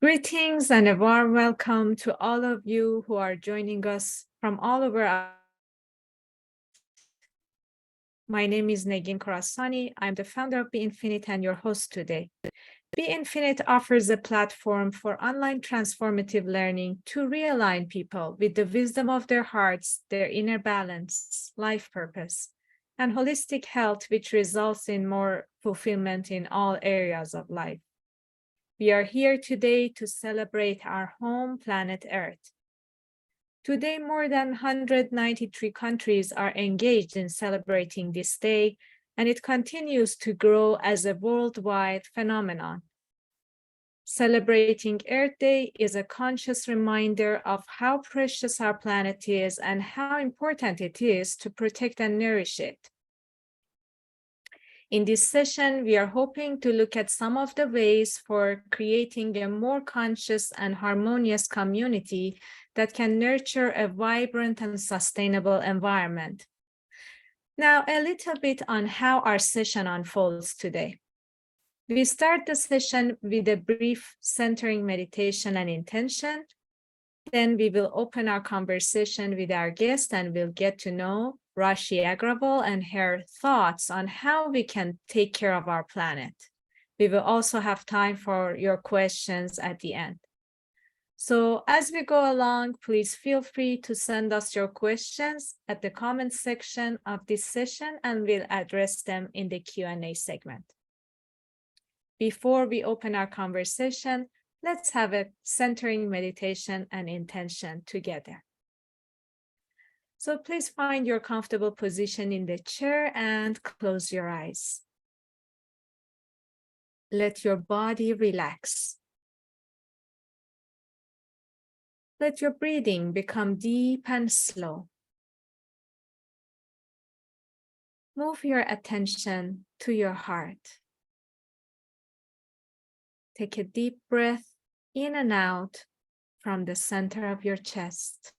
Greetings and a warm welcome to all of you who are joining us from all over. My name is Negin Khorasani. I'm the founder of Be Infinite and your host today. Be Infinite offers a platform for online transformative learning to realign people with the wisdom of their hearts, their inner balance, life purpose, and holistic health, which results in more fulfillment in all areas of life. We are here today to celebrate our home planet Earth. Today, more than 193 countries are engaged in celebrating this day, and it continues to grow as a worldwide phenomenon. Celebrating Earth Day is a conscious reminder of how precious our planet is and how important it is to protect and nourish it. In this session, we are hoping to look at some of the ways for creating a more conscious and harmonious community that can nurture a vibrant and sustainable environment. Now, a little bit on how our session unfolds today. We start the session with a brief centering meditation and intention. Then we will open our conversation with our guest and we'll get to know Rashi Agrawal and her thoughts on how we can take care of our planet. We will also have time for your questions at the end. So as we go along, please feel free to send us your questions at the comment section of this session and we'll address them in the Q&A segment. Before we open our conversation, let's have a centering meditation and intention together. So please find your comfortable position in the chair and close your eyes. Let your body relax. Let your breathing become deep and slow. Move your attention to your heart. Take a deep breath in and out from the center of your chest.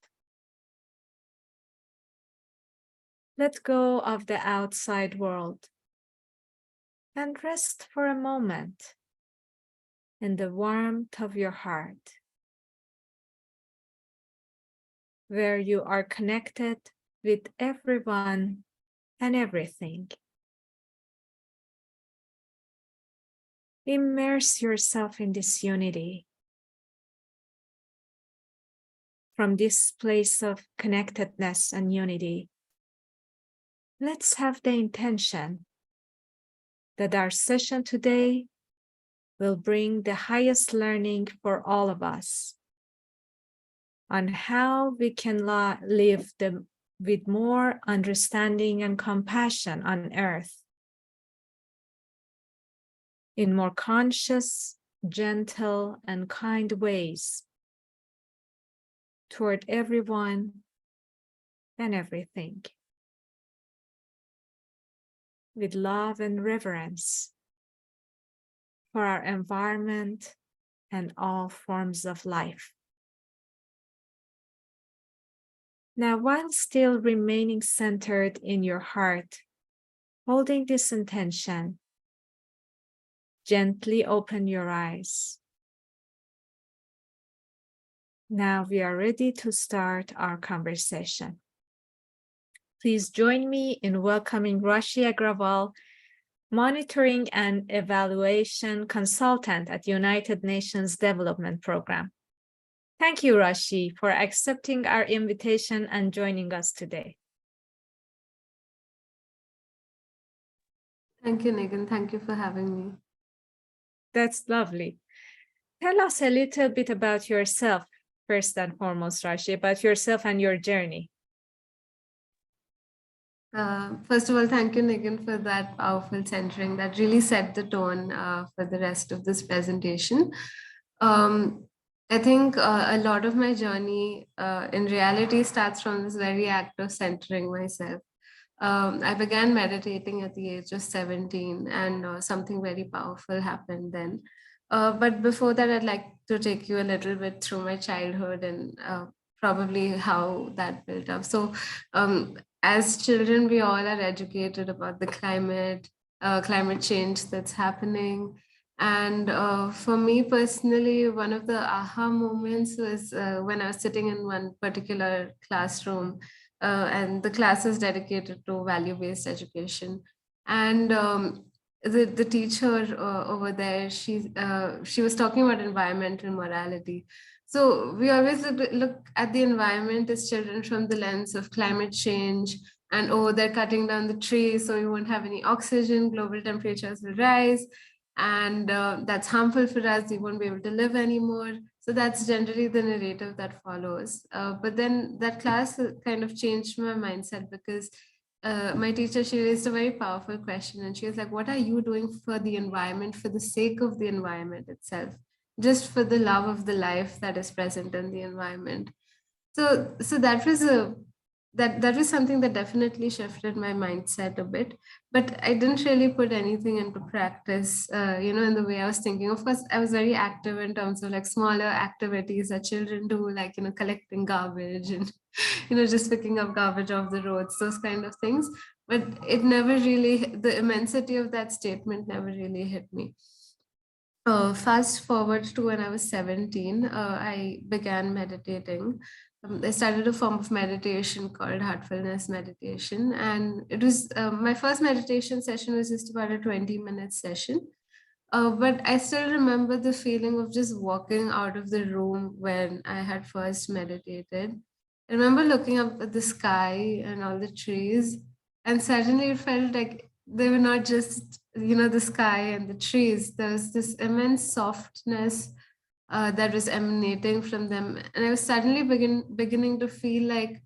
Let go of the outside world and rest for a moment in the warmth of your heart, where you are connected with everyone and everything. Immerse yourself in this unity. From this place of connectedness and unity, let's have the intention that our session today will bring the highest learning for all of us on how we can live with more understanding and compassion on Earth in more conscious, gentle, and kind ways toward everyone and everything, with love and reverence for our environment and all forms of life. Now, while still remaining centered in your heart, holding this intention, gently open your eyes. Now we are ready to start our conversation. Please join me in welcoming Rashi Agrawal, Monitoring and Evaluation Consultant at United Nations Development Program. Thank you, Rashi, for accepting our invitation and joining us today. Thank you, Negin. Thank you for having me. That's lovely. Tell us a little bit about yourself, first and foremost, Rashi, about yourself and your journey. First of all, thank you, Negin, for that powerful centering that really set the tone for the rest of this presentation. I think a lot of my journey in reality starts from this very act of centering myself. I began meditating at the age of 17 and something very powerful happened then. But before that, I'd like to take you a little bit through my childhood and probably how that built up. So as children, we all are educated about the climate change that's happening. And for me personally, one of the aha moments was when I was sitting in one particular classroom, and the class is dedicated to value-based education. And the teacher over there, she was talking about environmental morality. So we always look at the environment as children from the lens of climate change, and oh, they're cutting down the trees, so we won't have any oxygen, global temperatures will rise, and that's harmful for us, we won't be able to live anymore. So that's generally the narrative that follows. But then that class kind of changed my mindset, because my teacher, she raised a very powerful question, and she was like, what are you doing for the environment, for the sake of the environment itself, just for the love of the life that is present in the environment? So that was a that was something that definitely shifted my mindset a bit, but I didn't really put anything into practice, in the way I was thinking. Of course, I was very active in terms of like smaller activities that children do, like, collecting garbage and, just picking up garbage off the roads, those kind of things. But it never really, the immensity of that statement never really hit me. Fast forward to when I was 17, I began meditating. I started a form of meditation called heartfulness meditation. And it was my first meditation session was just about a 20-minute session. But I still remember the feeling of just walking out of the room when I had first meditated. I remember looking up at the sky and all the trees, and suddenly it felt like they were not just, the sky and the trees. There was this immense softness that was emanating from them. And I was suddenly beginning to feel like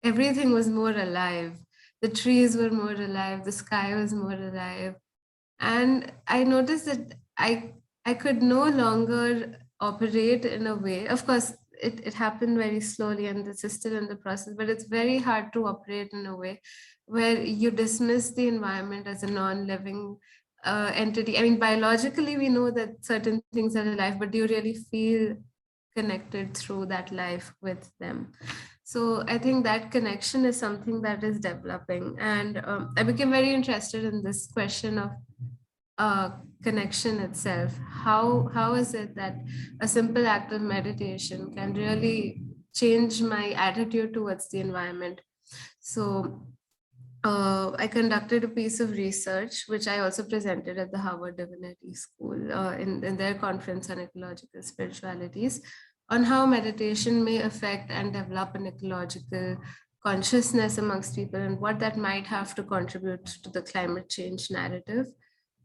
everything was more alive. The trees were more alive, the sky was more alive. And I noticed that I could no longer operate in a way. Of course, it happened very slowly, and this is still in the process, but it's very hard to operate in a way where you dismiss the environment as a non-living entity. I mean, biologically we know that certain things are alive, but do you really feel connected through that life with them? So I think that connection is something that is developing. And I became very interested in this question of connection itself. How is it that a simple act of meditation can really change my attitude towards the environment? So I conducted a piece of research, which I also presented at the Harvard Divinity School in their conference on ecological spiritualities, on how meditation may affect and develop an ecological consciousness amongst people, and what that might have to contribute to the climate change narrative.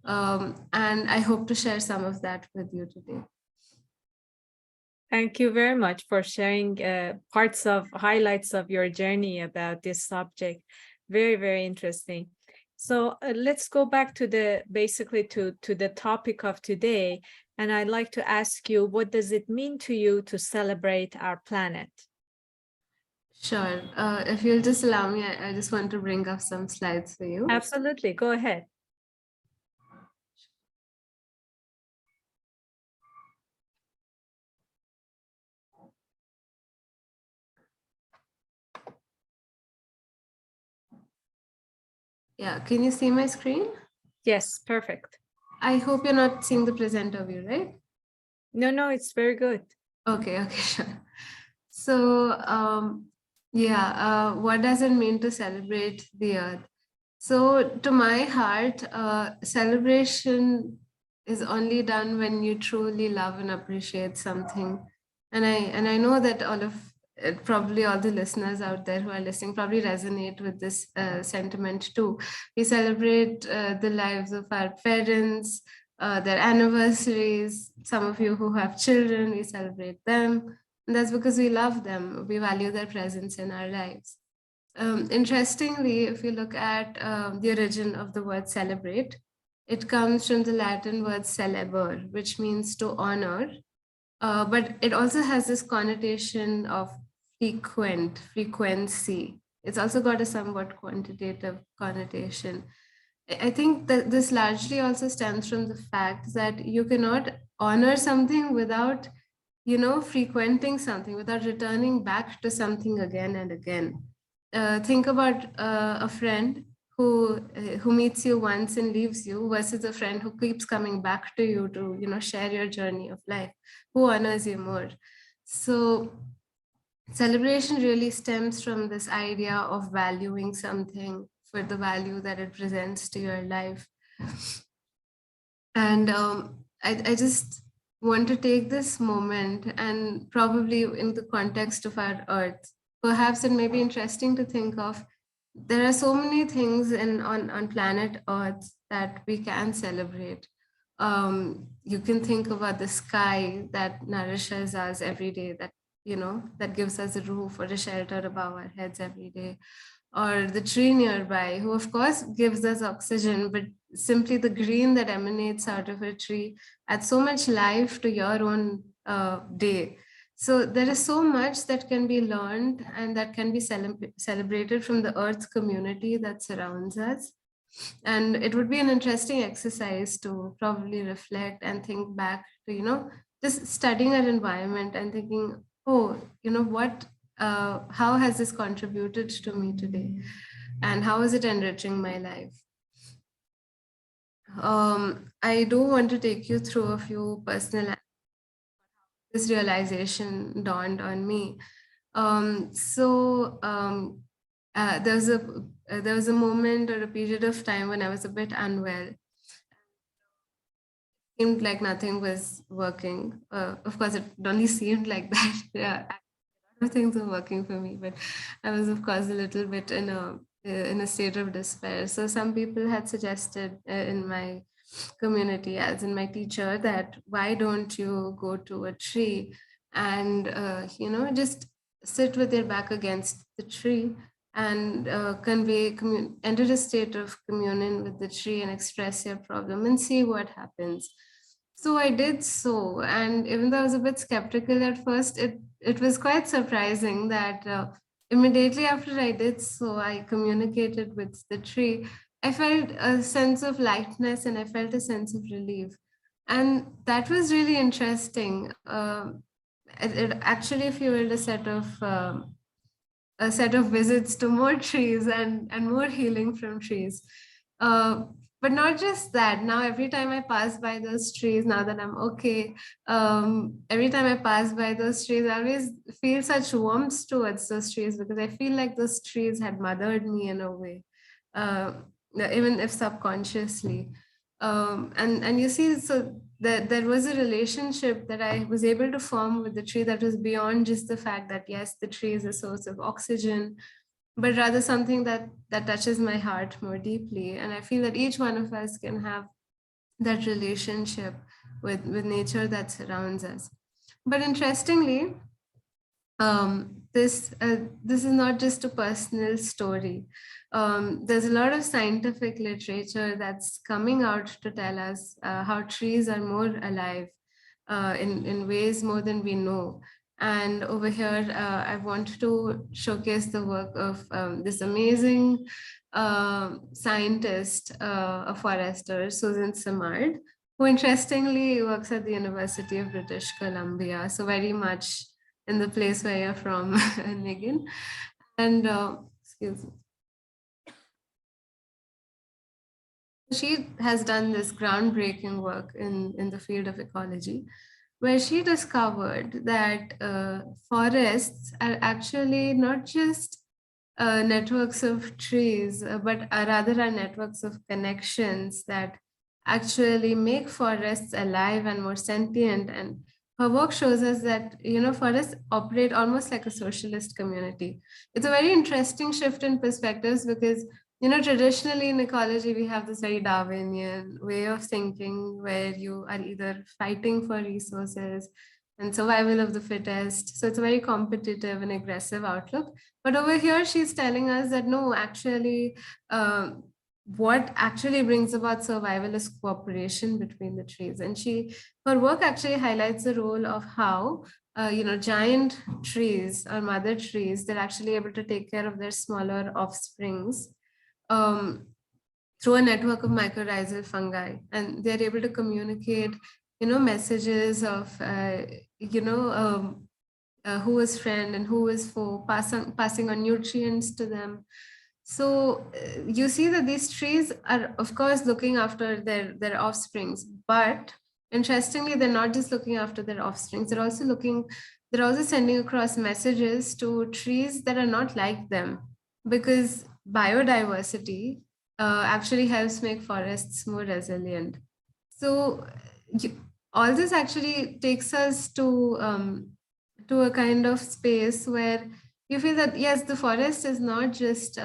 And I hope to share some of that with you today. Thank you very much for sharing highlights of your journey about this subject. Very, very interesting. So let's go back to the topic of today. And I'd like to ask you, what does it mean to you to celebrate our planet? Sure. If you'll just allow me, I just want to bring up some slides for you. Absolutely. Go ahead. Yeah, can you see my screen? Yes, perfect. I hope you're not seeing the presenter view, right? No, it's very good. Okay, sure. So, what does it mean to celebrate the earth? So, to my heart, celebration is only done when you truly love and appreciate something. And I know that probably all the listeners out there who are listening probably resonate with this sentiment too. We celebrate the lives of our parents, their anniversaries. Some of you who have children, we celebrate them. And that's because we love them. We value their presence in our lives. Interestingly, if you look at the origin of the word celebrate, it comes from the Latin word celeber, which means to honor. But it also has this connotation of frequency. It's also got a somewhat quantitative connotation. I think that this largely also stems from the fact that you cannot honor something without, frequenting something, without returning back to something again and again. Think about a friend who meets you once and leaves you versus a friend who keeps coming back to you to, share your journey of life, who honors you more. So celebration really stems from this idea of valuing something for the value that it presents to your life. And I just want to take this moment, and probably in the context of our earth, perhaps it may be interesting to think of, there are so many things on planet earth that we can celebrate. You can think about the sky that nourishes us every day, that that gives us a roof or a shelter above our heads every day, or the tree nearby, who of course gives us oxygen, but simply the green that emanates out of a tree adds so much life to your own day. So there is so much that can be learned and that can be celebrated from the earth community that surrounds us. And it would be an interesting exercise to probably reflect and think back to, just studying our environment and thinking, oh, what, how has this contributed to me today? And how is it enriching my life? I do want to take you through a few personal, this realization dawned on me. So there was a moment or a period of time when I was a bit unwell. Seemed like nothing was working. Of course, it only seemed like that. Yeah, a lot of things were working for me, but I was, of course, a little bit in a state of despair. So some people had suggested in my community, as in my teacher, that why don't you go to a tree and just sit with your back against the tree and enter a state of communion with the tree and express your problem and see what happens. So I did so, and even though I was a bit skeptical at first, it was quite surprising that immediately after I did so, I communicated with the tree. I felt a sense of lightness and I felt a sense of relief, and that was really interesting. It actually fueled a set of visits to more trees and more healing from trees. Uh, but not just that. Now, every time I pass by those trees, now that I'm okay, every time I pass by those trees, I always feel such warmth towards those trees because I feel like those trees had mothered me in a way, uh, even if subconsciously. And you see, so there was a relationship that I was able to form with the tree that was beyond just the fact that yes, the tree is a source of oxygen, but rather something that touches my heart more deeply. And I feel that each one of us can have that relationship with nature that surrounds us. But interestingly, this is not just a personal story. There's a lot of scientific literature that's coming out to tell us how trees are more alive in ways more than we know. And over here, I want to showcase the work of this amazing scientist, a forester, Susan Simard, who interestingly works at the University of British Columbia. So very much in the place where you're from, Negin. And excuse me. She has done this groundbreaking work in the field of ecology, where she discovered that forests are actually not just networks of trees, but are rather are networks of connections that actually make forests alive and more sentient. And her work shows us that forests operate almost like a socialist community. It's a very interesting shift in perspectives because traditionally in ecology we have this very Darwinian way of thinking where you are either fighting for resources and survival of the fittest. So it's a very competitive and aggressive outlook. But over here, she's telling us that no, actually, what actually brings about survival is cooperation between the trees. And her work actually highlights the role of how, giant trees or mother trees, they're actually able to take care of their smaller offsprings um, through a network of mycorrhizal fungi, and they're able to communicate, messages of, who is friend and who is foe, passing on nutrients to them. So you see that these trees are, of course, looking after their offsprings, but interestingly, they're not just looking after their offsprings. They're also sending across messages to trees that are not like them, because biodiversity actually helps make forests more resilient. So you, all this actually takes us to a kind of space where you feel that yes, the forest is not just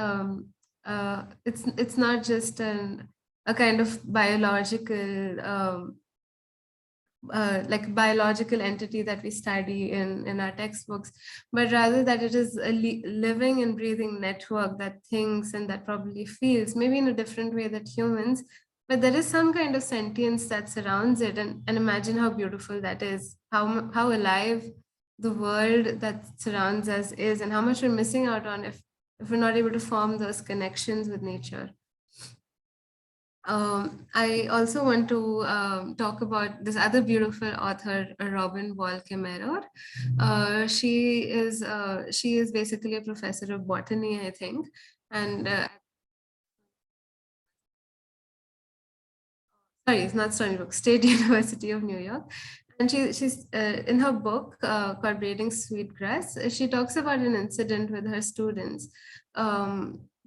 it's not just a kind of biological like biological entity that we study in our textbooks, but rather that it is a living and breathing network that thinks and that probably feels, maybe in a different way that humans, but there is some kind of sentience that surrounds it. And imagine how beautiful that is, how alive the world that surrounds us is, and how much we're missing out on if we're not able to form those connections with nature. I also want to talk about this other beautiful author, Robin Wall Kimmerer. She is basically a professor of botany, I think, and sorry, it's not Stony Brook, State University of New York. And she's in her book called Braiding Sweetgrass, she talks about an incident with her students,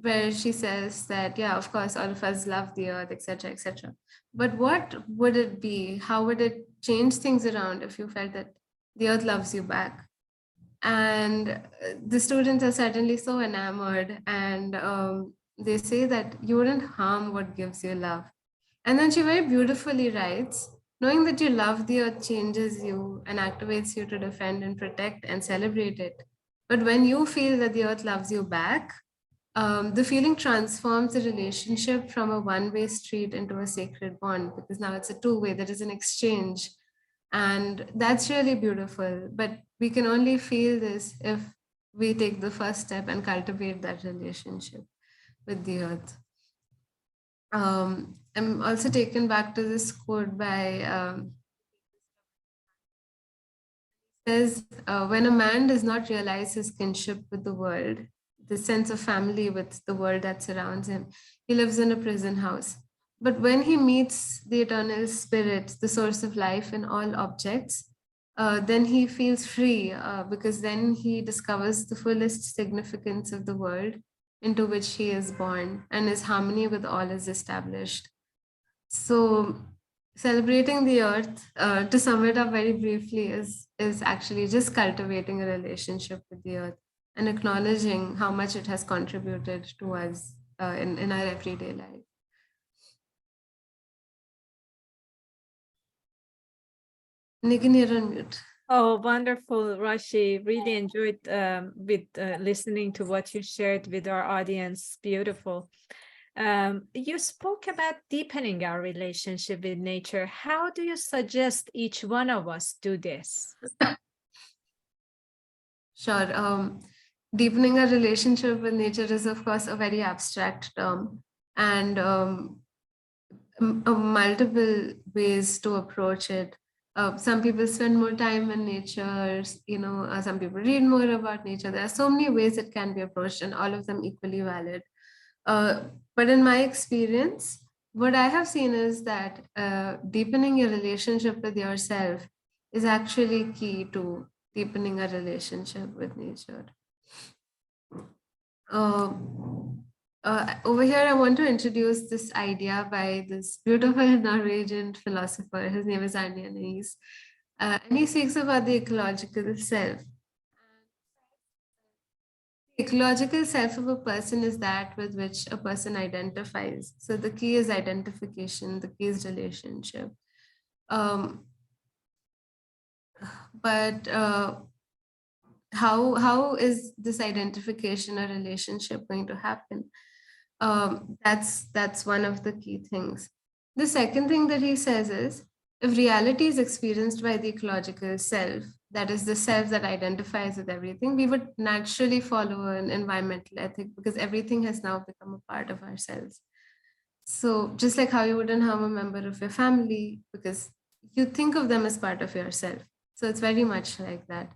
where she says that, yeah, of course, all of us love the earth, etc., etc. But what would it be? How would it change things around if you felt that the earth loves you back? And the students are certainly so enamored, and they say that you wouldn't harm what gives you love. And then she very beautifully writes, knowing that you love the earth changes you and activates you to defend and protect and celebrate it. But when you feel that the earth loves you back, the feeling transforms the relationship from a one-way street into a sacred bond, because now it's a two-way, there is an exchange. And that's really beautiful. But we can only feel this if we take the first step and cultivate that relationship with the earth. I'm also taken back to this quote by says, when a man does not realize his kinship with the world, the sense of family with the world that surrounds him, he lives in a prison house. But when he meets the eternal spirit, the source of life in all objects, then he feels free, because then he discovers the fullest significance of the world into which he is born, and his harmony with all is established. So, celebrating the earth, to sum it up very briefly, is actually just cultivating a relationship with the earth and acknowledging how much it has contributed to us in our everyday life. Negin, you're on mute. Oh, wonderful, Rashi. Really enjoyed with listening to what you shared with our audience. Beautiful. You spoke about deepening our relationship with nature. How do you suggest each one of us do this? Sure. Deepening a relationship with nature is, of course, a very abstract term, and multiple ways to approach it. Some people spend more time in nature, some people read more about nature. There are so many ways it can be approached, and all of them equally valid. But in my experience, what I have seen is that deepening your relationship with yourself is actually key to deepening a relationship with nature. Over here, I want to introduce this idea by this beautiful Norwegian philosopher. His name is Arne, and he speaks about the ecological self. The ecological self of a person is that with which a person identifies. So the key is identification, the key is relationship. But how is this identification or relationship going to happen? That's one of the key things. The second thing that he says is, if reality is experienced by the ecological self, that is the self that identifies with everything, we would naturally follow an environmental ethic, because everything has now become a part of ourselves. So just like how you wouldn't harm a member of your family because you think of them as part of yourself. So it's very much like that.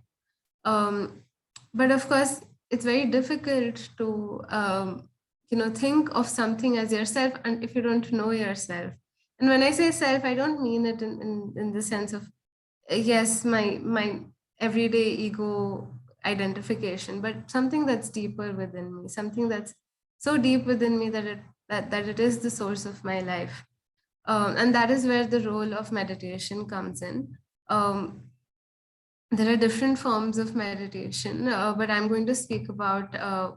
But of course, it's very difficult to think of something as yourself, and if you don't know yourself, and when I say self, I don't mean it in the sense of yes, my everyday ego identification, but something that's deeper within me, something that's so deep within me that it is the source of my life. And that is where the role of meditation comes in. There are different forms of meditation, but I'm going to speak about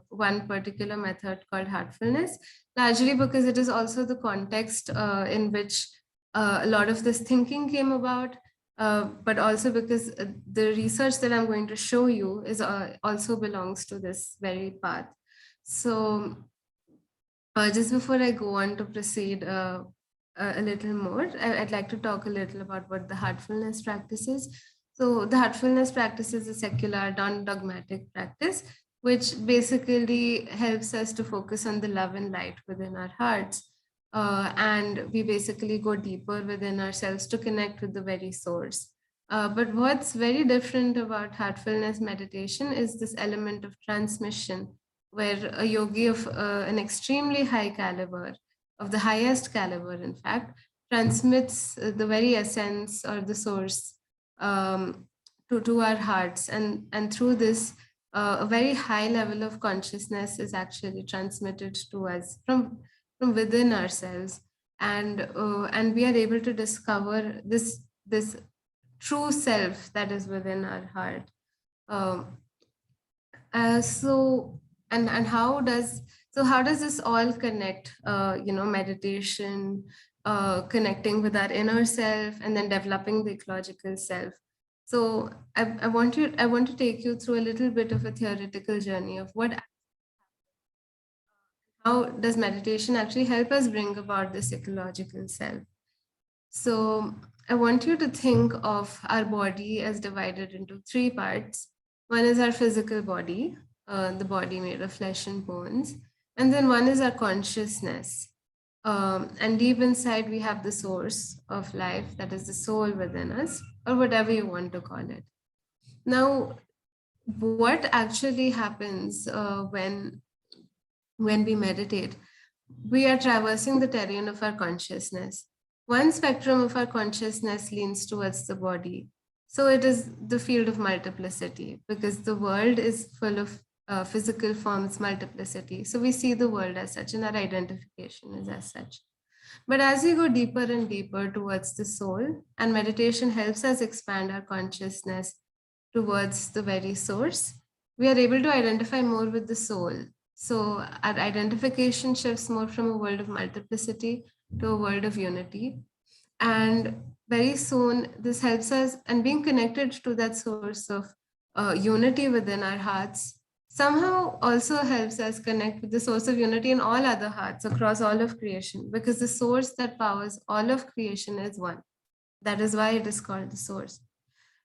one particular method called heartfulness, largely because it is also the context in which a lot of this thinking came about, but also because the research that I'm going to show you is also belongs to this very path. So, just before I go on to proceed a little more, I'd like to talk a little about what the heartfulness practice is. So, the heartfulness practice is a secular, non dogmatic practice, which basically helps us to focus on the love and light within our hearts. And we basically go deeper within ourselves to connect with the very source. But what's very different about heartfulness meditation is this element of transmission, where a yogi of an extremely high caliber, of the highest caliber, in fact, transmits the very essence or the source to our hearts. And through this, a very high level of consciousness is actually transmitted to us from within ourselves. And we are able to discover this true self that is within our heart. Um, so and how does this all connect? Meditation, connecting with our inner self, and then developing the ecological self. So I want to take you through a little bit of a theoretical journey of how does meditation actually help us bring about this ecological self. So I want you to think of our body as divided into three parts. One is our physical body, the body made of flesh and bones. And then one is our consciousness. And deep inside, we have the source of life, that is the soul within us, or whatever you want to call it. Now, what actually happens when we meditate? We are traversing the terrain of our consciousness. One spectrum of our consciousness leans towards the body. So it is the field of multiplicity, because the world is full of physical forms, multiplicity. So we see the world as such, and our identification is as such. But as we go deeper and deeper towards the soul, and meditation helps us expand our consciousness towards the very source, we are able to identify more with the soul. So our identification shifts more from a world of multiplicity to a world of unity. And very soon, this helps us, and being connected to that source of unity within our hearts somehow also helps us connect with the source of unity in all other hearts across all of creation, because the source that powers all of creation is one. That is why it is called the source.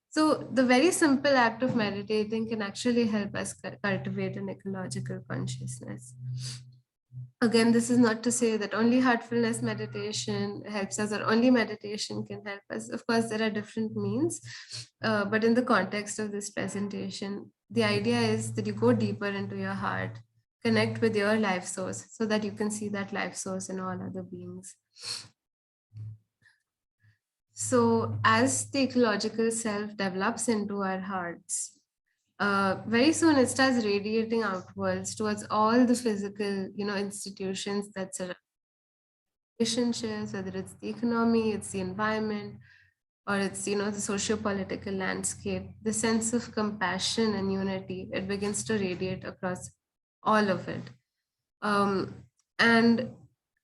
So, the very simple act of meditating can actually help us cultivate an ecological consciousness. Again, this is not to say that only heartfulness meditation helps us, or only meditation can help us. Of course, there are different means, but in the context of this presentation, the idea is that you go deeper into your heart, connect with your life source, so that you can see that life source in all other beings. So, as the ecological self develops into our hearts, very soon it starts radiating outwards towards all the physical, institutions that surround relationships, whether it's the economy, it's the environment, or it's the socio-political landscape. The sense of compassion and unity, it begins to radiate across all of it. And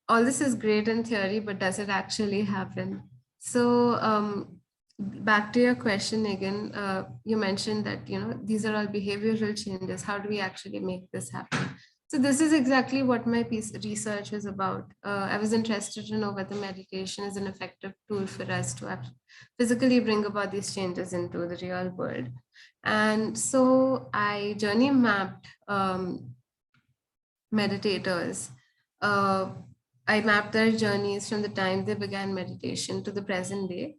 all this is great in theory, but does it actually happen? So back to your question, Negin, you mentioned that these are all behavioral changes. How do we actually make this happen? So this is exactly what my research was about. I was interested to know whether meditation is an effective tool for us to physically bring about these changes into the real world. And so I journey mapped meditators. I mapped their journeys from the time they began meditation to the present day.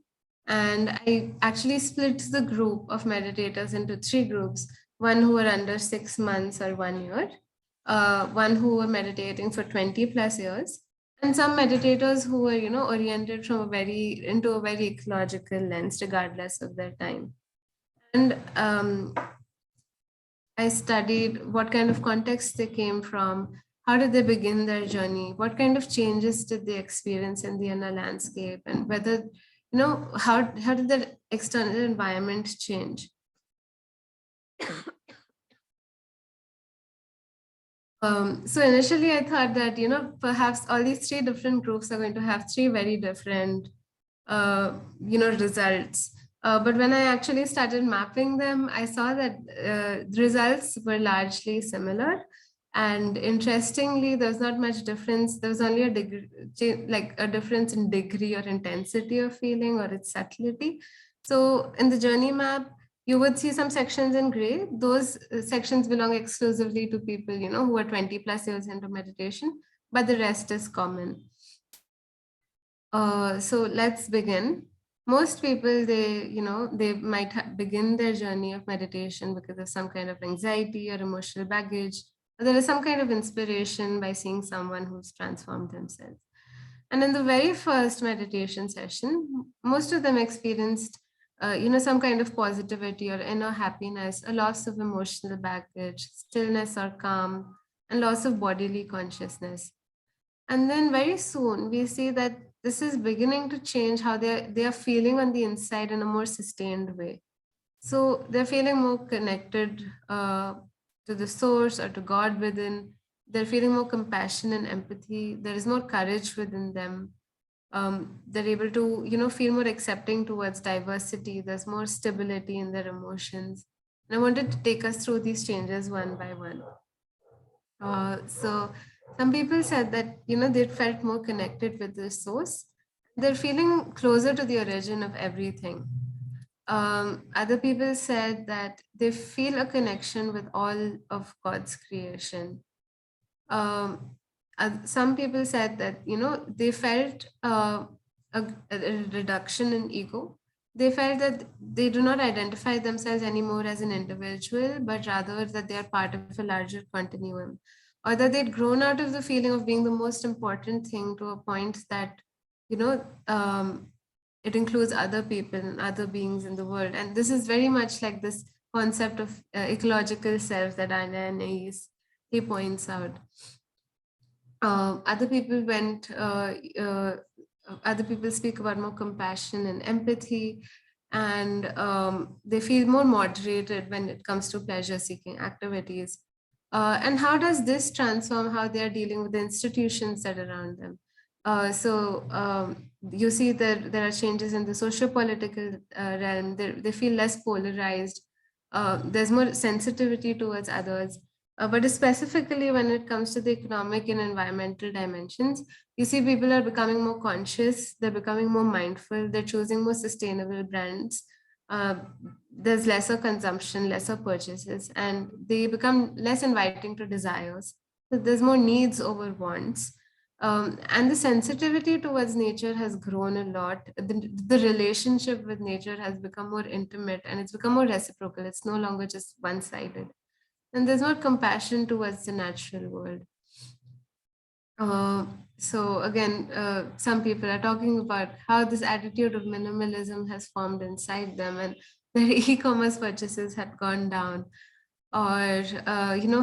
And I actually split the group of meditators into three groups: one who were under 6 months or 1 year, one who were meditating for 20 plus years, and some meditators who were, oriented from into a very ecological lens, regardless of their time. And I studied what kind of context they came from, how did they begin their journey, what kind of changes did they experience in the inner landscape, and whether, how did their external environment change. So initially I thought that, perhaps all these three different groups are going to have three very different, results. But when I actually started mapping them, I saw that the results were largely similar. And interestingly, there was not much difference. There was only a degree, like a difference in degree or intensity of feeling or its subtlety. So in the journey map, you would see some sections in gray. Those sections belong exclusively to people, who are 20 plus years into meditation, but the rest is common. So let's begin. Most people, they might begin their journey of meditation because of some kind of anxiety or emotional baggage. Or there is some kind of inspiration by seeing someone who's transformed themselves. And in the very first meditation session, most of them experienced, some kind of positivity or inner happiness, a loss of emotional baggage, stillness or calm, and loss of bodily consciousness. And then very soon we see that this is beginning to change how they are feeling on the inside in a more sustained way. So they're feeling more connected to the source or to God within. They're feeling more compassion and empathy. There is more courage within them. They're able to, feel more accepting towards diversity. There's more stability in their emotions. And I wanted to take us through these changes one by one. So some people said that, they felt more connected with the source. They're feeling closer to the origin of everything. Other people said that they feel a connection with all of God's creation. Some people said that, they felt a reduction in ego. They felt that they do not identify themselves anymore as an individual, but rather that they are part of a larger continuum, or that they'd grown out of the feeling of being the most important thing to a point that, you know, um, it includes other people and other beings in the world. And this is very much like this concept of ecological self that Ananias he points out. Other people other people speak about more compassion and empathy, and they feel more moderated when it comes to pleasure seeking activities. And how does this transform how they are dealing with the institutions that are around them? You see that there are changes in the socio-political realm. They feel less polarized. There's more sensitivity towards others. But specifically when it comes to the economic and environmental dimensions, you see people are becoming more conscious, they're becoming more mindful, they're choosing more sustainable brands. Uh, there's lesser consumption, lesser purchases, and they become less inviting to desires. So there's more needs over wants. And the sensitivity towards nature has grown a lot. The relationship with nature has become more intimate and it's become more reciprocal. It's no longer just one sided. And there's more compassion towards the natural world. So again, some people are talking about how this attitude of minimalism has formed inside them, and their e-commerce purchases had gone down, or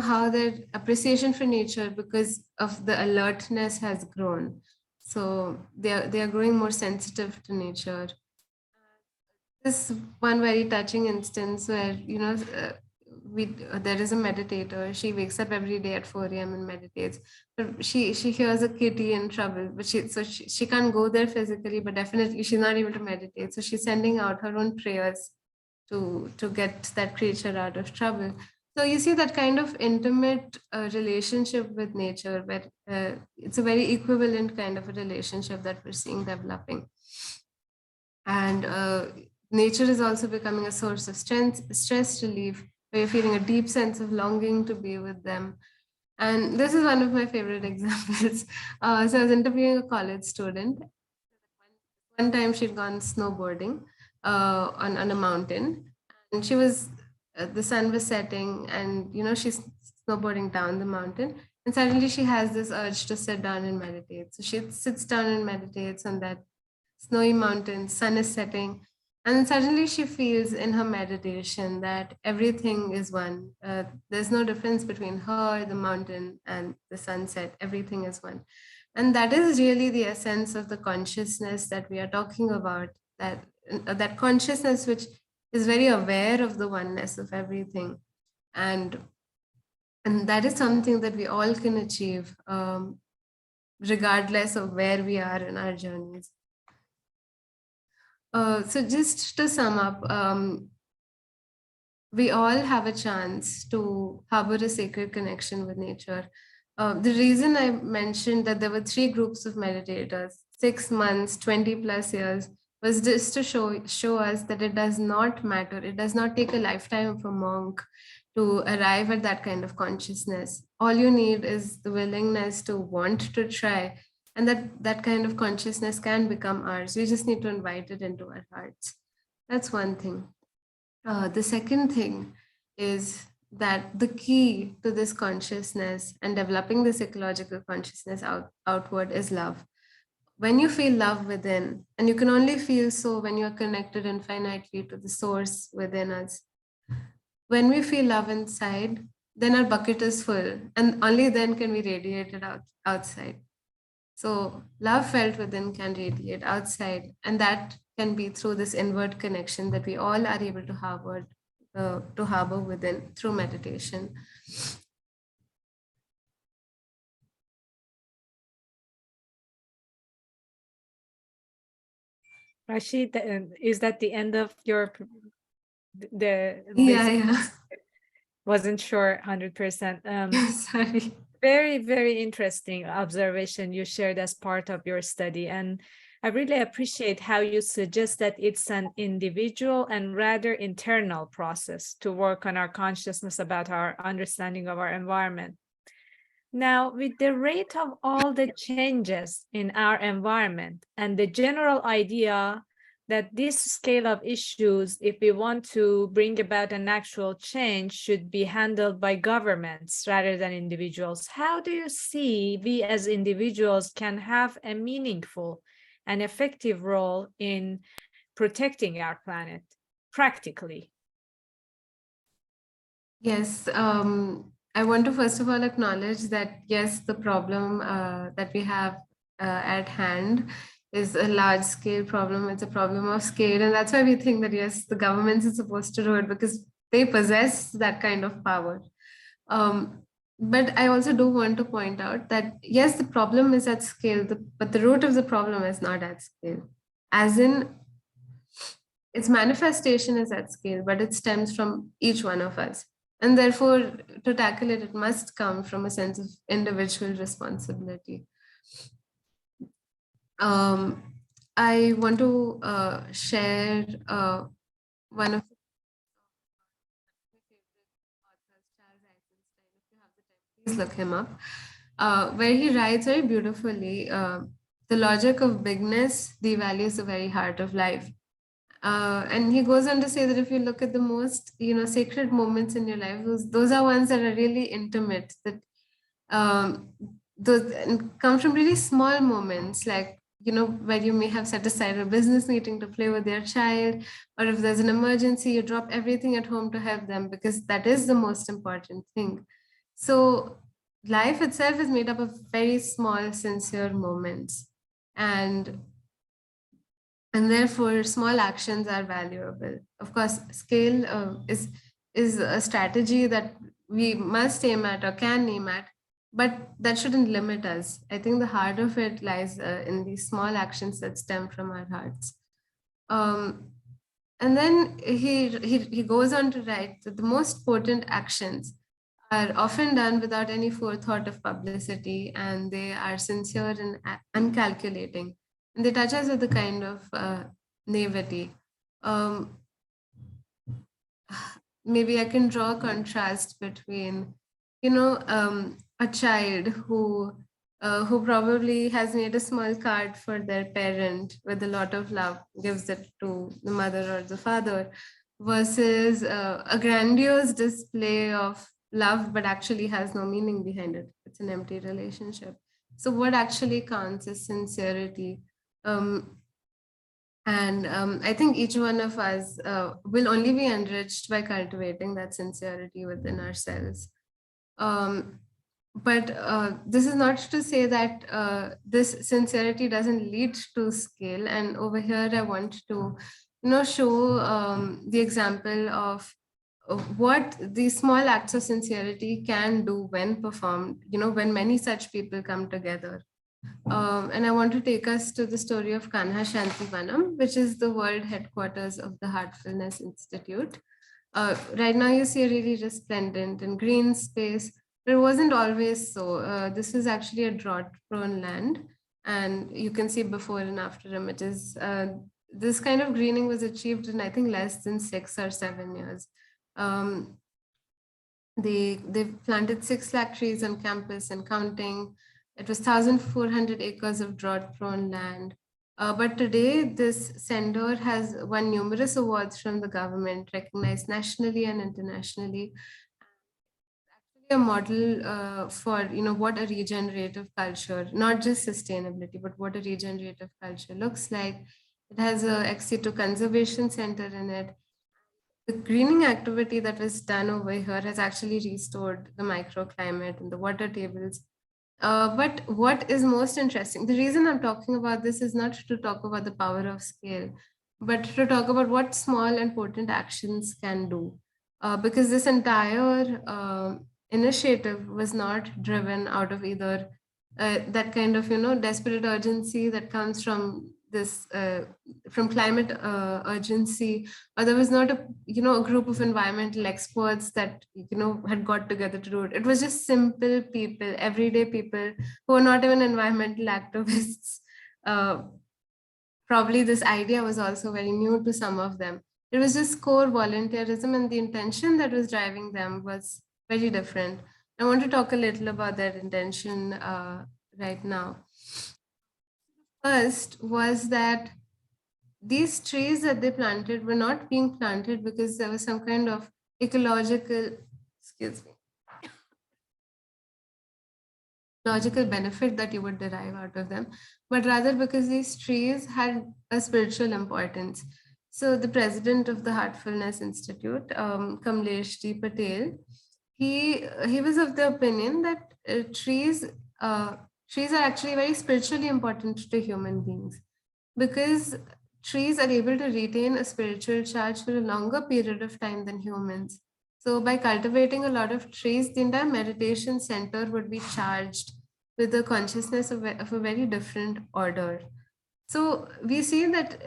how their appreciation for nature because of the alertness has grown. So they are growing more sensitive to nature. This one very touching instance where there is a meditator. She wakes up every day at 4 a.m. and meditates. But she hears a kitty in trouble, but she can't go there physically, but definitely she's not able to meditate. So she's sending out her own prayers to get that creature out of trouble. So you see that kind of intimate relationship with nature, where it's a very equivalent kind of a relationship that we're seeing developing. And nature is also becoming a source of stress relief, where you're feeling a deep sense of longing to be with them. And this is one of my favorite examples. So I was interviewing a college student. One time she'd gone snowboarding on a mountain, and she was the sun was setting, and she's snowboarding down the mountain, and suddenly she has this urge to sit down and meditate. So she sits down and meditates on that snowy mountain, sun is setting, and suddenly she feels in her meditation that everything is one. There's no difference between her, the mountain, and the sunset. Everything is one. And that is really the essence of the consciousness that we are talking about, that consciousness which is very aware of the oneness of everything. And that is something that we all can achieve, regardless of where we are in our journeys. So just to sum up, we all have a chance to harbor a sacred connection with nature. The reason I mentioned that there were 3 groups of meditators, 6 months, 20 plus years, was just to show us that it does not matter. It does not take a lifetime of a monk to arrive at that kind of consciousness. All you need is the willingness to want to try, and that kind of consciousness can become ours. We just need to invite it into our hearts. That's one thing. The second thing is that the key to this consciousness and developing this ecological consciousness outward is love. When you feel love within, and you can only feel so when you are connected infinitely to the source within us. When we feel love inside, then our bucket is full, and only then can we radiate it outside. So love felt within can radiate outside, and that can be through this inward connection that we all are able to harbor within through meditation. Rashi, is that the end of your Yeah. Wasn't sure 100%. Sorry. Very, very interesting observation you shared as part of your study. And I really appreciate how you suggest that it's an individual and rather internal process to work on our consciousness about our understanding of our environment. Now, with the rate of all the changes in our environment and the general idea that this scale of issues, if we want to bring about an actual change, should be handled by governments rather than individuals, how do you see we as individuals can have a meaningful and effective role in protecting our planet practically? Yes, I want to first of all acknowledge that, yes, the problem that we have at hand is a large scale problem. It's a problem of scale. And that's why we think that, yes, the governments are supposed to do it because they possess that kind of power. But I also do want to point out that, yes, the problem is at scale, but the root of the problem is not at scale. As in, its manifestation is at scale, but it stems from each one of us. And therefore, to tackle it, it must come from a sense of individual responsibility. I want to share one of my favorite authors, Charles Eisenstein. If you have the time, please look him up, where he writes very beautifully, the logic of bigness devalues the very heart of life. And he goes on to say that if you look at the most, sacred moments in your life, those are ones that are really intimate, that those come from really small moments, like, where you may have set aside a business meeting to play with your child, or if there's an emergency, you drop everything at home to help them because that is the most important thing. So life itself is made up of very small, sincere moments. And therefore small actions are valuable. Of course, scale is a strategy that we must aim at or can aim at, but that shouldn't limit us. I think the heart of it lies in these small actions that stem from our hearts. And then he goes on to write that the most potent actions are often done without any forethought of publicity, and they are sincere and uncalculating. And they touch us with a kind of naivety. Maybe I can draw a contrast between, a child who probably has made a small card for their parent with a lot of love, gives it to the mother or the father. versus a grandiose display of love, but actually has no meaning behind it. It's an empty relationship. So, what actually counts is sincerity. Um, and I think each one of us will only be enriched by cultivating that sincerity within ourselves. Um, but this is not to say that this sincerity doesn't lead to skill. And over here, I want to, show the example of what these small acts of sincerity can do when performed. When many such people come together. And I want to take us to the story of Kanha Shantivanam, which is the world headquarters of the Heartfulness Institute. Right now, you see a really resplendent and green space. But it wasn't always so. This is actually a drought-prone land, and you can see before and after images. This kind of greening was achieved in, I think, less than 6 or 7 years. Um, they planted 6 lakh trees on campus and counting. It was 1,400 acres of drought-prone land. But today, this center has won numerous awards from the government, recognized nationally and internationally. Actually, a model for what a regenerative culture, not just sustainability, but what a regenerative culture looks like. It has a Ex-situ conservation center in it. The greening activity that was done over here has actually restored the microclimate and the water tables. But what is most interesting, the reason I'm talking about this is not to talk about the power of scale, but to talk about what small and potent actions can do. Because this entire initiative was not driven out of either that kind of desperate urgency that comes from this from climate urgency, or there was not a group of environmental experts that had got together to do it. It was just simple people, everyday people who are not even environmental activists. uh, Probably this idea was also very new to some of them. It was just core volunteerism, and the intention that was driving them was very different. I want to talk a little about that intention right now. First was that these trees that they planted were not being planted because there was some kind of ecological, excuse me, logical benefit that you would derive out of them, but rather because these trees had a spiritual importance. So the president of the Heartfulness Institute, Kamlesh G. Patel, he was of the opinion that uh, trees are actually very spiritually important to human beings, because trees are able to retain a spiritual charge for a longer period of time than humans. So, by cultivating a lot of trees, the entire meditation center would be charged with the consciousness of a very different order. So, we see that,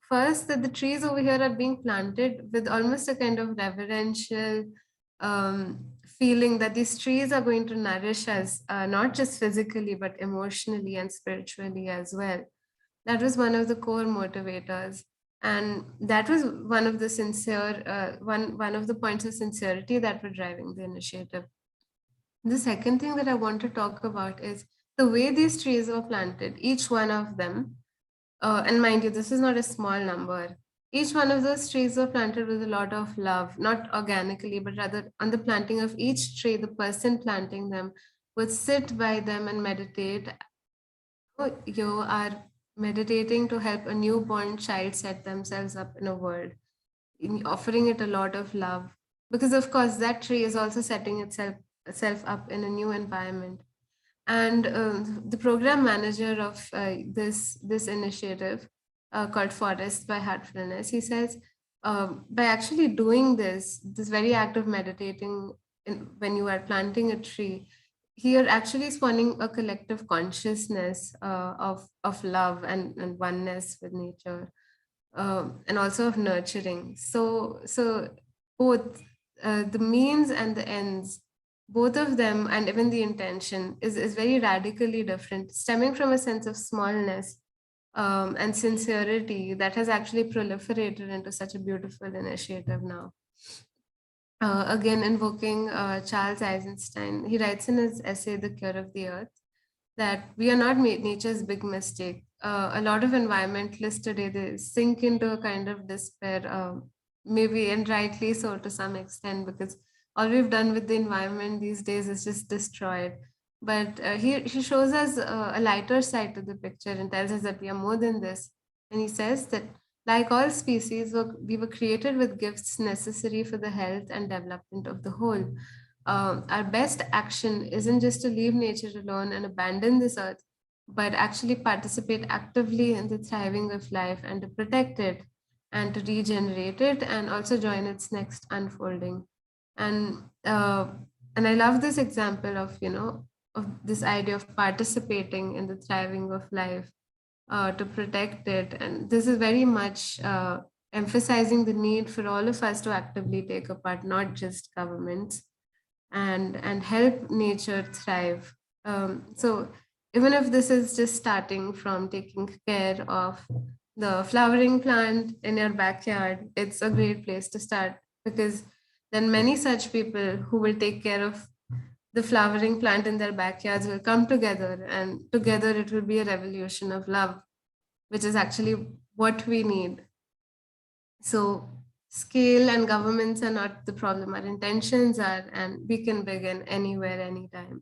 first, that the trees over here are being planted with almost a kind of reverential feeling that these trees are going to nourish us, not just physically, but emotionally and spiritually as well. That was one of the core motivators, and that was one of the one of the points of sincerity that were driving the initiative. The second thing that I want to talk about is the way these trees were planted, each one of them. And mind you, this is not a small number. Each one of those trees were planted with a lot of love, not organically, but rather on the planting of each tree, the person planting them would sit by them and meditate. You are meditating to help a newborn child set themselves up in a world, offering it a lot of love. Because of course, that tree is also setting itself up in a new environment. And the program manager of this initiative, called Forest by Heartfulness, he says, by actually doing this very act of meditating when you are planting a tree, you're actually spawning a collective consciousness of love and oneness with nature, and also of nurturing. So both the means and the ends, both of them, and even the intention is very radically different, stemming from a sense of smallness and sincerity that has actually proliferated into such a beautiful initiative now. Again, invoking Charles Eisenstein, he writes in his essay, The Cure of the Earth, that we are not nature's big mistake. a lot of environmentalists today, they sink into a kind of despair, maybe, and rightly so to some extent, because all we've done with the environment these days is just destroy it. But he shows us a lighter side to the picture and tells us that we are more than this. And he says that, like all species, we were created with gifts necessary for the health and development of the whole. Our best action isn't just to leave nature alone and abandon this earth, but actually participate actively in the thriving of life and to protect it and to regenerate it and also join its next unfolding. And and I love this example of, of this idea of participating in the thriving of life, to protect it. And this is very much emphasizing the need for all of us to actively take a part, not just governments, and help nature thrive. So even if this is just starting from taking care of the flowering plant in your backyard, it's a great place to start, because then many such people who will take care of the flowering plant in their backyards will come together, and together it will be a revolution of love, which is actually what we need. So scale and governments are not the problem. Our intentions are, and we can begin anywhere, anytime.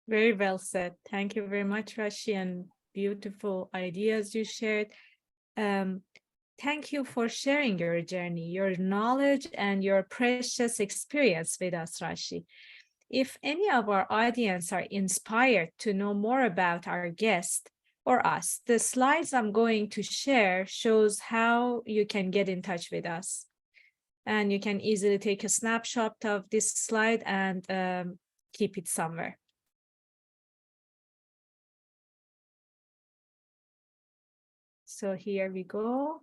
Very well said. Thank you very much, Rashi, and beautiful ideas you shared. Um, Thank you for sharing your journey, your knowledge, and your precious experience with us, Rashi. If any of our audience are inspired to know more about our guest or us, the slides I'm going to share shows how you can get in touch with us. And you can easily take a snapshot of this slide and keep it somewhere. So here we go.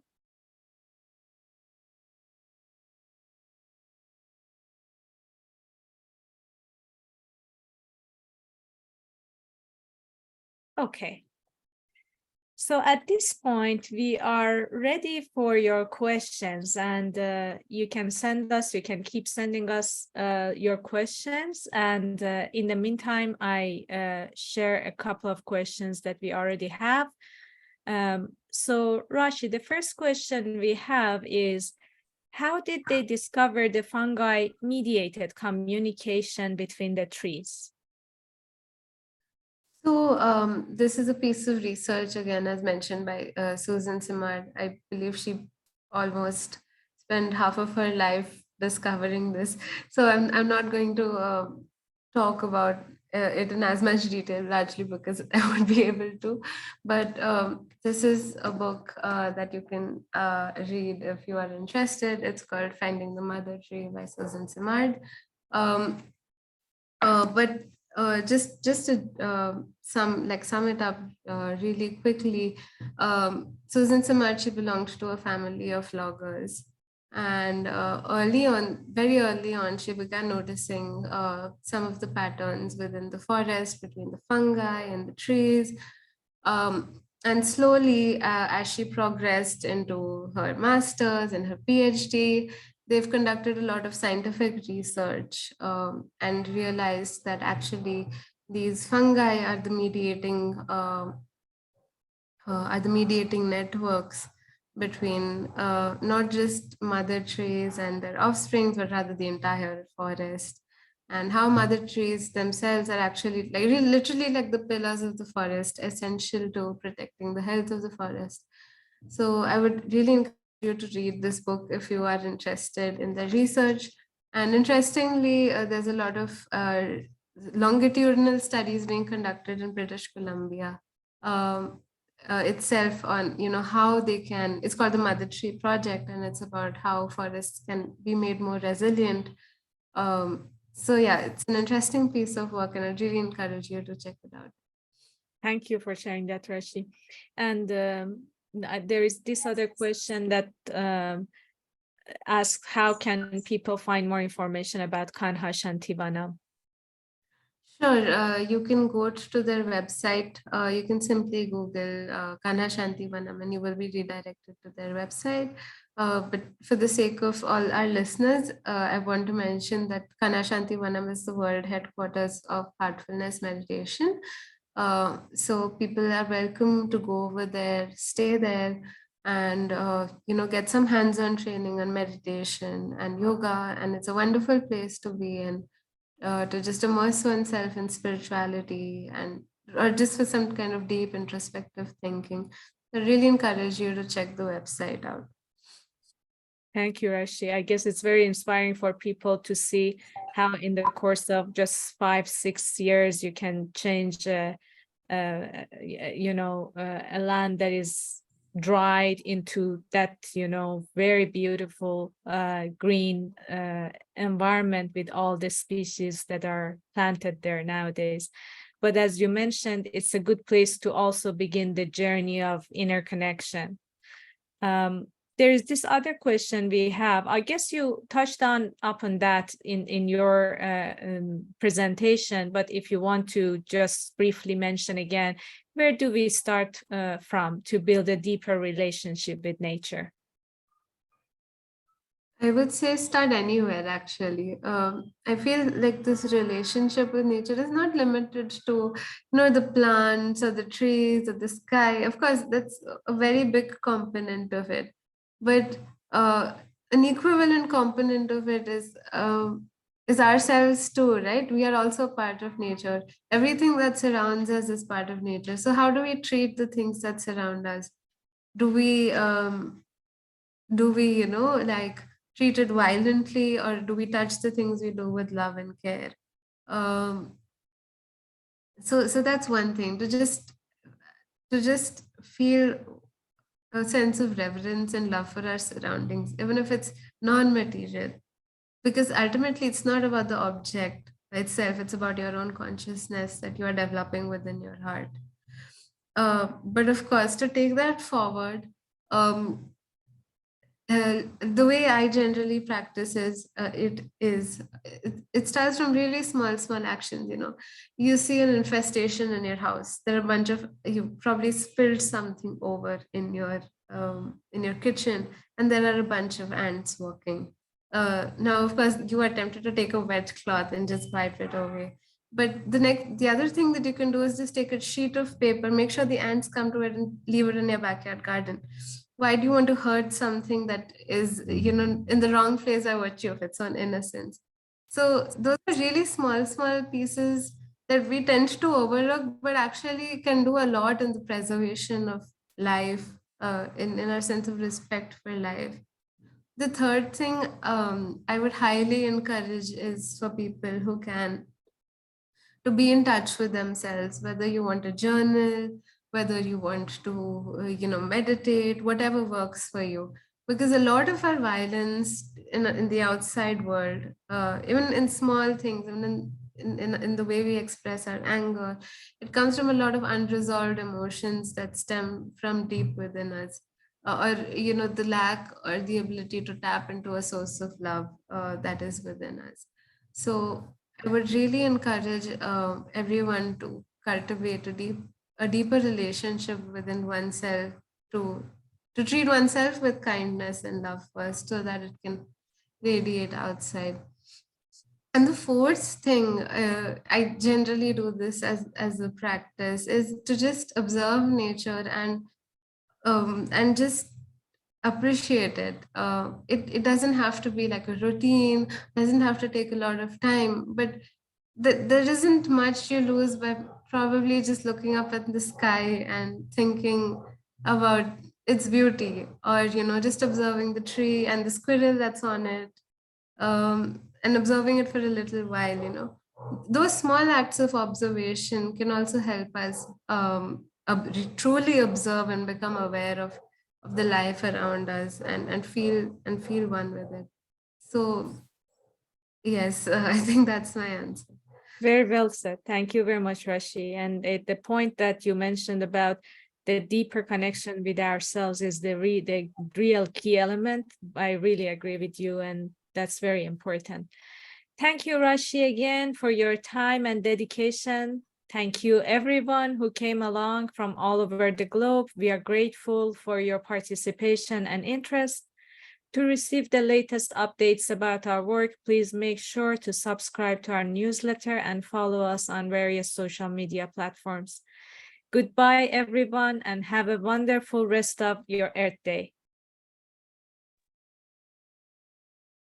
Okay. So at this point, we are ready for your questions, and you can keep sending us your questions. And in the meantime, I share a couple of questions that we already have. So Rashi, the first question we have is, how did they discover the fungi mediated communication between the trees? So this is a piece of research, again, as mentioned by Susan Simard. I believe she almost spent half of her life discovering this. So I'm not going to talk about it in as much detail, largely because I won't be able to. But this is a book that you can read if you are interested. It's called Finding the Mother Tree by Susan Simard. But just to sum it up really quickly, Susan Samachi belonged to a family of loggers, and very early on, she began noticing some of the patterns within the forest between the fungi and the trees. And slowly, as she progressed into her master's and her PhD, they've conducted a lot of scientific research, and realized that actually these fungi are the mediating networks between not just mother trees and their offspring, but rather the entire forest. And how mother trees themselves are actually literally like the pillars of the forest, essential to protecting the health of the forest. So I would really encourage you to read this book if you are interested in the research. And interestingly, there's a lot of longitudinal studies being conducted in British Columbia itself on how they can. It's called the Mother Tree Project, and it's about how forests can be made more resilient. So yeah, it's an interesting piece of work, and I really encourage you to check it out. Thank you for sharing that, Rashi. And there is this other question that asks, how can people find more information about Kanha Shantivanam? Sure, you can go to their website. You can simply Google Kanha Shantivanam and you will be redirected to their website. But for the sake of all our listeners, I want to mention that Kanha Shantivanam is the world headquarters of heartfulness meditation. So people are welcome to go over there, stay there, and get some hands-on training on meditation and yoga. And it's a wonderful place to be in, to just immerse oneself in spirituality, and or just for some kind of deep introspective thinking. I really encourage you to check the website out. Thank you, Rashi. I guess it's very inspiring for people to see how in the course of just 5-6 years, you can change, a land that is dried into that, very beautiful green environment with all the species that are planted there nowadays. But as you mentioned, it's a good place to also begin the journey of inner connection. There's this other question we have. I guess you touched upon that in your presentation, but if you want to just briefly mention again, where do we start from to build a deeper relationship with nature? I would say start anywhere actually. I feel like this relationship with nature is not limited to, the plants or the trees or the sky. Of course, that's a very big component of it. But an equivalent component of it is ourselves too, right? We are also part of nature. Everything that surrounds us is part of nature. So how do we treat the things that surround us? Do we like treat it violently, or do we touch the things we do with love and care? um so that's one thing, to just feel a sense of reverence and love for our surroundings, even if it's non-material, because ultimately it's not about the object itself, it's about your own consciousness that you are developing within your heart. But of course, to take that forward, um, the way I generally practice it starts from really small actions. You see an infestation in your house. There are a bunch of you probably spilled something over in your kitchen, and there are a bunch of ants working. Now, of course, you are tempted to take a wet cloth and just wipe it away. But the other thing that you can do is just take a sheet of paper, make sure the ants come to it, and leave it in your backyard garden. Why do you want to hurt something that is, in the wrong place by virtue of its own innocence? So those are really small pieces that we tend to overlook, but actually can do a lot in the preservation of life, in our sense of respect for life. The third thing I would highly encourage is for people who can, to be in touch with themselves, whether you want to journal, whether you want to meditate, whatever works for you, because a lot of our violence in the outside world, even in small things, even in the way we express our anger, it comes from a lot of unresolved emotions that stem from deep within us, or the lack or the ability to tap into a source of love that is within us. So I would really encourage everyone to cultivate a deeper relationship within oneself, to to treat oneself with kindness and love first, so that it can radiate outside. And the fourth thing, I generally do this as a practice, is to just observe nature and just appreciate it. It doesn't have to be like a routine, doesn't have to take a lot of time, but there isn't much you lose by probably just looking up at the sky and thinking about its beauty, or just observing the tree and the squirrel that's on it, and observing it for a little while. Those small acts of observation can also help us truly observe and become aware of the life around us, and feel one with it. So yes, I think that's my answer. Very well said. Thank you very much, Rashi. And the point that you mentioned about the deeper connection with ourselves is the real key element. I really agree with you, and that's very important. Thank you, Rashi, again for your time and dedication. Thank you, everyone who came along from all over the globe. We are grateful for your participation and interest. To receive the latest updates about our work, please make sure to subscribe to our newsletter and follow us on various social media platforms. Goodbye, everyone, and have a wonderful rest of your Earth Day.